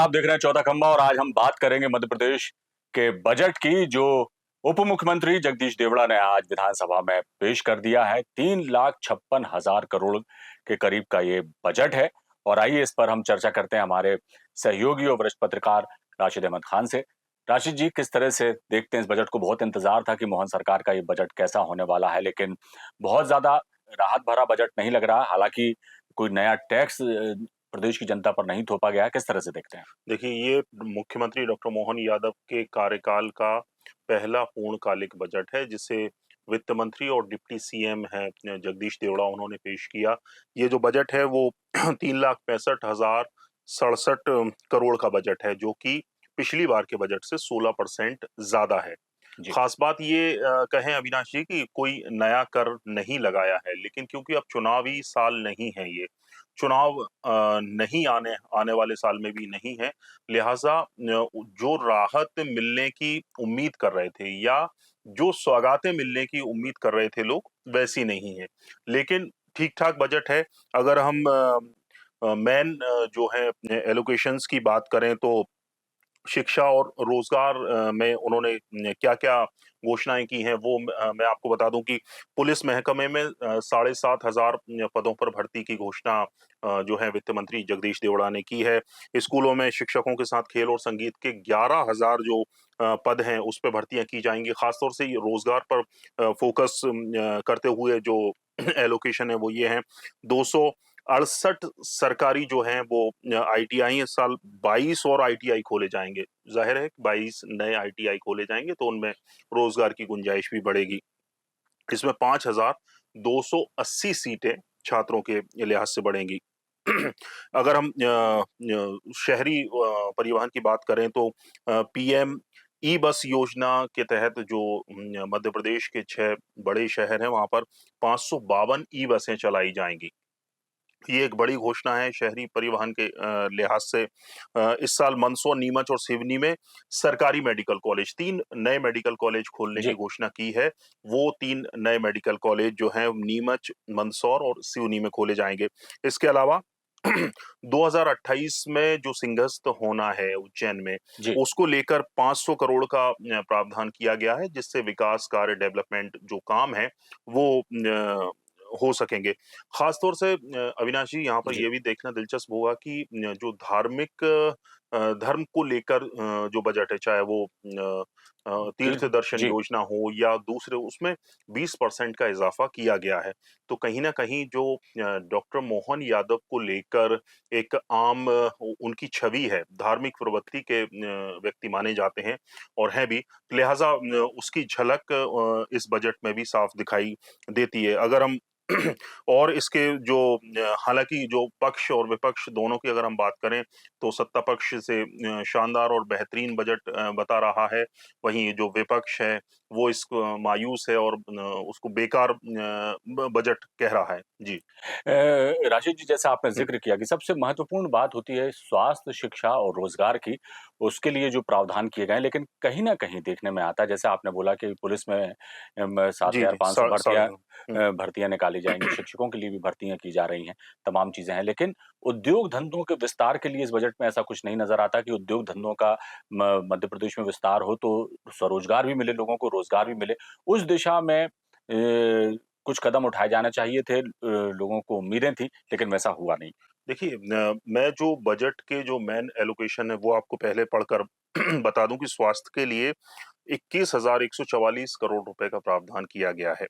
आप देख रहे हैं चौथा खंबा और आज हम बात करेंगे मध्य प्रदेश के बजट की जो उप मुख्यमंत्री जगदीश देवड़ा ने आज विधानसभा में पेश कर दिया है। 3,56,000 करोड़ के करीब का ये बजट है और आइए इस पर हम चर्चा करते हैं हमारे सहयोगी और वरिष्ठ पत्रकार राशिद अहमद खान से। राशिद जी, किस तरह से देखते हैं इस बजट को? बहुत इंतजार था कि मोहन सरकार का ये बजट कैसा होने वाला है, लेकिन बहुत ज्यादा राहत भरा बजट नहीं लग रहा। हालांकि कोई नया टैक्स प्रदेश की जनता पर नहीं थोपा गया है। किस तरह से देखते हैं? देखिए, ये मुख्यमंत्री डॉक्टर मोहन यादव के कार्यकाल का पहला पूर्णकालिक बजट है, जिसे वित्त मंत्री और डिप्टी सीएम हैं जगदीश देवड़ा, उन्होंने पेश किया। ये जो बजट है वो 3,65,067 करोड़ का बजट है, जो कि पिछली बार के बजट से 16% ज़्यादा है। जी। खास बात ये कहें अविनाश जी कि कोई नया कर नहीं लगाया है, लेकिन क्योंकि अब चुनावी साल नहीं है ये, चुनाव नहीं आने आने वाले साल में भी नहीं है, लिहाज़ा जो राहत मिलने की उम्मीद कर रहे थे या जो सौगातें मिलने की उम्मीद कर रहे थे लोग, वैसी नहीं है। लेकिन ठीक-ठाक बजट है। अगर हम मेन जो है एलोकेशंस की बात करें तो शिक्षा और रोजगार में उन्होंने क्या-क्या घोषणाएँ की हैं, वो मैं आपको बता दूँ कि पुलिस महकमे में 7,500 पदों पर भर्ती की घोषणा जो है वित्त मंत्री जगदीश देवड़ा ने की है। स्कूलों में शिक्षकों के साथ खेल और संगीत के 11,000 जो पद हैं, उस पे भर्तियाँ की जाएँगी। खास तौर से ये रोजगार पर फोकस करते हुए जो एलोकेशन है, वो ये है 268 सरकारी जो हैं वो आईटीआई इस साल 22 और आईटीआई खोले जाएँगे। ज़ाहिर है 22 नए आईटीआई खोले जाएँगे तो उनमें रोज़गार की गुंजाइश भी बढ़ेगी। इसमें 5,280 सीटें छात्रों के लिहाज से बढ़ेंगी। अगर हम शहरी परिवहन की बात करें तो पीएम ई बस योजना के तहत जो मध्य प्रदेश के 6 बड़े शहर हैं, वहाँ पर 552 ई बसें चलाई जाएँगी। ये एक बड़ी घोषणा है शहरी परिवहन के लिहाज से। इस साल मंदसौर, नीमच और सिवनी में सरकारी मेडिकल कॉलेज 3 नए मेडिकल कॉलेज खोलने की जी। घोषणा की है। वो 3 नए मेडिकल कॉलेज जो हैं नीमच, मंदसौर और सिवनी में खोले जाएँगे। इसके अलावा 2028 में जो सिंहस्थ होना है उज्जैन में, जी। उसको लेकर 500 करोड़ का प्रावधान किया गया है, जिससे विकास कार्य डेवलपमेंट जो काम है, वो हो सकेंगे। खास तौर से अविनाश जी, यहाँ पर जी। ये भी देखना दिलचस्प होगा कि जो धार्मिक धर्म को लेकर जो बजट है, चाहे वो तीर्थ तीर्थ। दर्शन जी। योजना हो या दूसरे, उसमें 20% का इज़ाफ़ा किया गया है। तो कहीं न कहीं जो डॉक्टर मोहन यादव को लेकर एक आम उनकी छवि है, धार्मिक प्रवृत्ति के व्यक्ति माने जाते हैं और हैं भी, लिहाज़ा उसकी झलक इस बजट में भी साफ दिखाई देती है। अगर हम और इसके जो हालाँकि जो पक्ष और विपक्ष दोनों की अगर हम बात करें, तो सत्ता पक्ष से शानदार और बेहतरीन बजट बता रहा है। वहीं जो विपक्ष है, वो इसको मायूस है और उसको बेकार ब बजट कह रहा है। जी। राशिद जी, जैसा आपने हुँ, ज़िक्र किया कि सबसे महत्वपूर्ण बात होती है स्वास्थ्य, शिक्षा और रोज़गार की, उसके लिए जो प्रावधान किए गए हैं। लेकिन कहीं न कहीं देखने में आता है, जैसे आपने बोला कि पुलिस में जी, जी। 7,500 भर्तियाँ हुँ, भर्तियाँ निकाली जाएँगी, शिक्षकों के लिए भी भर्तियाँ की जा रही हैं, तमाम चीज़ें हैं। लेकिन उद्योग-धंधों के विस्तार के लिए इस बजट में ऐसा कुछ नहीं नज़र आता कि उद्योग-धंधों का मध्य प्रदेश में विस्तार हो, तो स्वरोज़गार भी मिले, लोगों को रोज़गार भी मिले। उस दिशा में कुछ कदम उठाए जाने चाहिए थे, लोगों को उम्मीदें थी, लेकिन वैसा हुआ नहीं। देखिए मैं जो बजट के जो मेन एलोकेशन है, वो आपको पहले पढ़कर बता दूँ कि स्वास्थ्य के लिए 21,144 करोड़ रुपए का प्रावधान किया गया है।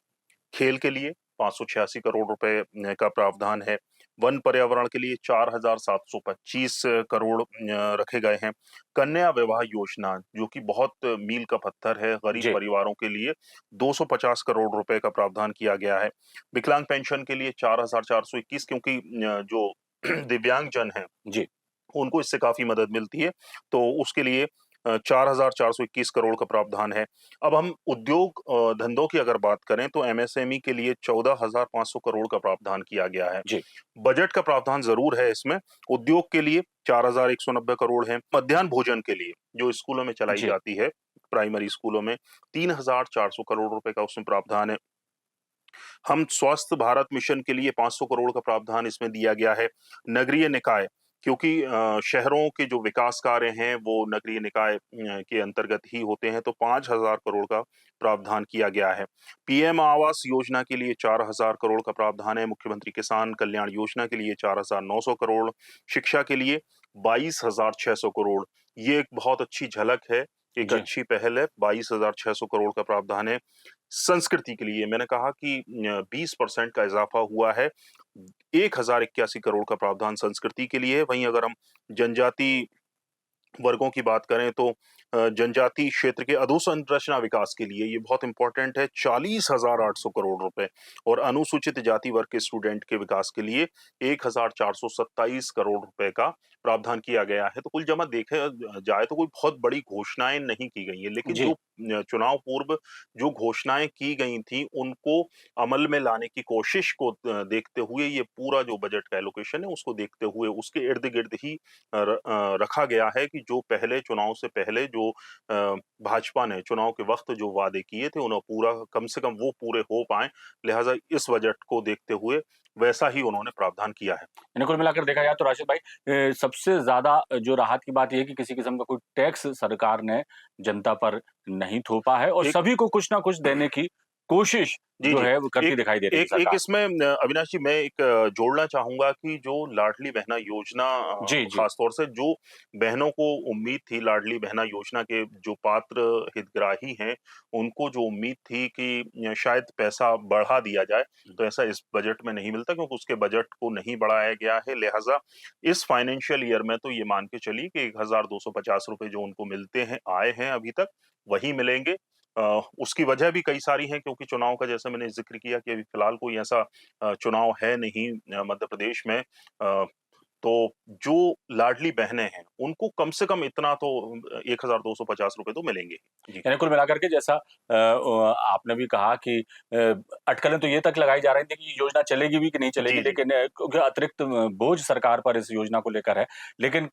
खेल के लिए 586 करोड़ रुपए का प्रावधान है। वन पर्यावरण के लिए 4,725 करोड़ रखे गए हैं। कन्या विवाह योजना, जो कि बहुत मील का पत्थर है गरीब जी। परिवारों के लिए, 250 करोड़ रुपए का प्रावधान किया गया है। विकलांग पेंशन के लिए 4,421, क्योंकि जो दिव्यांगजन हैं, जी। उनको इससे काफ़ी मदद मिलती है, तो उसके लिए 4,421 करोड़ का प्रावधान है। अब हम उद्योग धंधों की अगर बात करें तो एमएसएमई के लिए 14,500 करोड़ का प्रावधान किया गया है। जी। बजट का प्रावधान ज़रूर है इसमें, उद्योग के लिए 4,190 करोड़ हैं। मध्याह्न भोजन के लिए, जो स्कूलों में चलाई जी। जाती है, प्राइमरी स्कूलों में 3,400 करोड़ रुपए का उसमें प्रावधान है। हम स्वस्थ भारत मिशन के लिए 500 करोड़ का प्रावधान इसमें दिया गया है। नगरीय निकाय क्योंकि शहरों के जो विकास कार्य हैं वो नगरीय निकाय के अंतर्गत ही होते हैं, तो 5,000 करोड़ का प्रावधान किया गया है। पीएम आवास योजना के लिए 4,000 करोड़ का प्रावधान है, मुख्यमंत्री किसान कल्याण योजना के लिए 4,900 करोड़, शिक्षा के लिए 22,600 करोड़। ये एक बहुत अच्छी झलक है, एक जी। अच्छी पहल है, 22,600 करोड़ का प्रावधान है। संस्कृति के लिए मैंने कहा कि 20% का इज़ाफ़ा हुआ है, 1,081 करोड़ का प्रावधान संस्कृति के लिए है। वहीं अगर हम जनजाति वर्गों की बात करें तो जनजातीय क्षेत्र के अधोसंरचना विकास के लिए ये बहुत इम्पोर्टेंट है, 40,800 करोड़ रुपए और अनुसूचित जाति वर्ग के स्टूडेंट के विकास के लिए 1,427 करोड़ रुपए का प्रावधान किया गया है। तो कुल जमा देखा जाए तो कोई बहुत बड़ी घोषणाएँ नहीं की गई हैं, लेकिन जी। जो चुनाव पूर्व जो घोषणाएँ की गई थी, उनको अमल में लाने की कोशिश को देखते हुए ये पूरा जो बजट का एलोकेशन है, उसको देखते हुए उसके इर्द-गिर्द ही रखा गया है कि जो पहले चुनाव से पहले जो भाजपा ने चुनाव के वक़्त जो वादे किए थे, उन्हें पूरा कम से कम वो पूरे हो पाएँ, लिहाज़ा इस बजट को देखते हुए वैसा ही उन्होंने प्रावधान किया है। यानी कुल मिलाकर देखा जाए तो राशिद भाई, सबसे ज़्यादा जो राहत की बात ये है कि किसी किस्म का कोई टैक्स सरकार ने जनता पर नहीं थोपा है और एक सभी को कुछ ना कुछ देने की कोशिश जी, जो जी। है वो करती एक दिखाई दे रही है एक एक सरकार। इसमें अविनाश जी मैं एक जोड़ना चाहूँगा कि जो लाडली बहना योजना जी, जी। ख़ास तौर से जो बहनों को उम्मीद थी लाडली बहना योजना के जो पात्र हितग्राही हैं, उनको जो उम्मीद थी कि शायद पैसा बढ़ा दिया जाए, तो ऐसा इस बजट में नहीं मिलता क्योंकि उसके बजट को नहीं बढ़ाया गया है। लिहाज़ा इस फाइनेंशियल ईयर में तो ये मान के चलिए कि ₹1,250 जो उनको मिलते हैं, आए हैं अभी तक, वही मिलेंगे। उसकी वजह भी कई सारी हैं क्योंकि चुनाव का जैसे मैंने ज़िक्र किया कि अभी फ़िलहाल कोई ऐसा चुनाव है नहीं मध्य प्रदेश में। तो जो लाडली बहनें हैं, उनको कम से कम इतना तो ₹1,250 तो मिलेंगे ही। जी। यानी कुल मिलाकर के जैसा आपने भी कहा कि अटकलें तो ये तक लगाई जा रही थी कि ये योजना चलेगी भी कि नहीं चलेगी, जी, जी। लेकिन क्योंकि अतिरिक्त बोझ सरकार पर इस योजना को लेकर है। लेकिन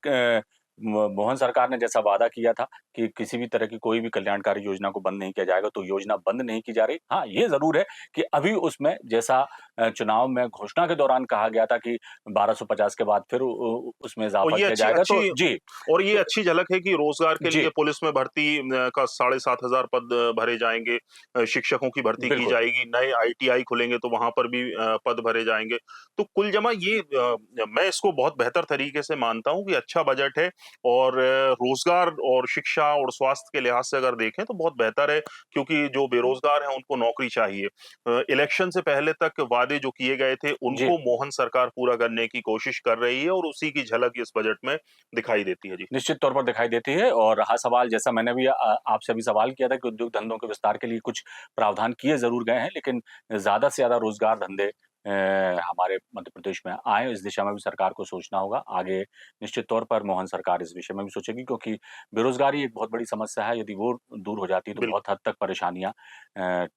मोहन सरकार ने जैसा वादा किया था कि किसी भी तरह की कोई भी कल्याणकारी योजना को बंद नहीं किया जाएगा, तो योजना बंद नहीं की जा रही। हाँ, ये ज़रूर है कि अभी उसमें जैसा चुनाव में घोषणा के दौरान कहा गया था कि 1250 के बाद फिर उसमें और इज़ाफ़ा ये किया अच्छी जाएगा, तो अच्छी जी। और ये तो अच्छी झलक है कि रोज़गार के लिए जी, पुलिस में भर्ती का 7,500 पद भरे जाएँगे, शिक्षकों की भर्ती की बिल्कुल। जाएगी, नए आईटीआई खुलेंगे तो वहाँ पर भी पद भरे जाएँगे। तो कुल जमा ये मैं इसको बहुत बेहतर तरीके से मानता हूँ कि अच्छा बजट है और रोज़गार और शिक्षा और स्वास्थ्य के लिहाज से अगर देखें तो बहुत बेहतर है क्योंकि जो बेरोज़गार हैं उनको नौकरी चाहिए। इलेक्शन से पहले तक वादे जो किए गए थे जी। उनको मोहन सरकार पूरा करने की कोशिश कर रही है और उसी की झलक इस बजट में दिखाई देती है। जी। निश्चित तौर पर दिखाई देती है और रहा सवाल जैसा मैंने भी आपसे अभी सवाल किया था कि उद्योग धंधों के विस्तार के लिए कुछ प्रावधान किए ज़रूर गए हैं, लेकिन ज़्यादा से ज़्यादा रोज़गार धंधे हमारे मध्य प्रदेश में आएँ, इस दिशा में भी सरकार को सोचना होगा। आगे निश्चित तौर पर मोहन सरकार इस विषय में भी सोचेगी क्योंकि बेरोज़गारी एक बहुत बड़ी समस्या है, यदि वो दूर हो जाती है तो बिल्कुल। बहुत हद तक परेशानियाँ अ,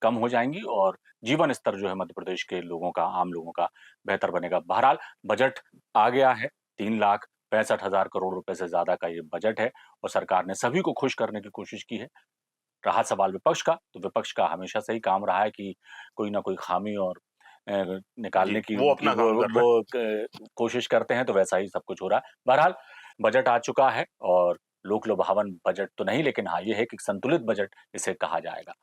कम हो जाएँगी और जीवन स्तर जो है मध्य प्रदेश के लोगों का, आम लोगों का बेहतर बनेगा। बहरहाल बजट आ गया है, 3,65,000 करोड़ रुपए से ज़्यादा का ये बजट है और सरकार ने सभी को खुश करने की कोशिश की है। रहा सवाल विपक्ष का, तो विपक्ष का हमेशा से ही काम रहा है कि कोई न कोई खामी और जी, निकालने की वो उनकी अपना काम कर रहे हैं। वो कोशिश करते हैं, तो वैसा ही सब कुछ हो रहा है। बहरहाल बजट आ चुका है और लोक लुभावन बजट तो नहीं, लेकिन हाँ, ये है कि संतुलित बजट इसे कहा जाएगा।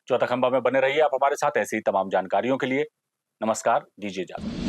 चौथा खंबा में बने रहिए आप हमारे साथ ऐसी ही तमाम जानकारियों के लिए। नमस्कार, दीजिए इजाज़त।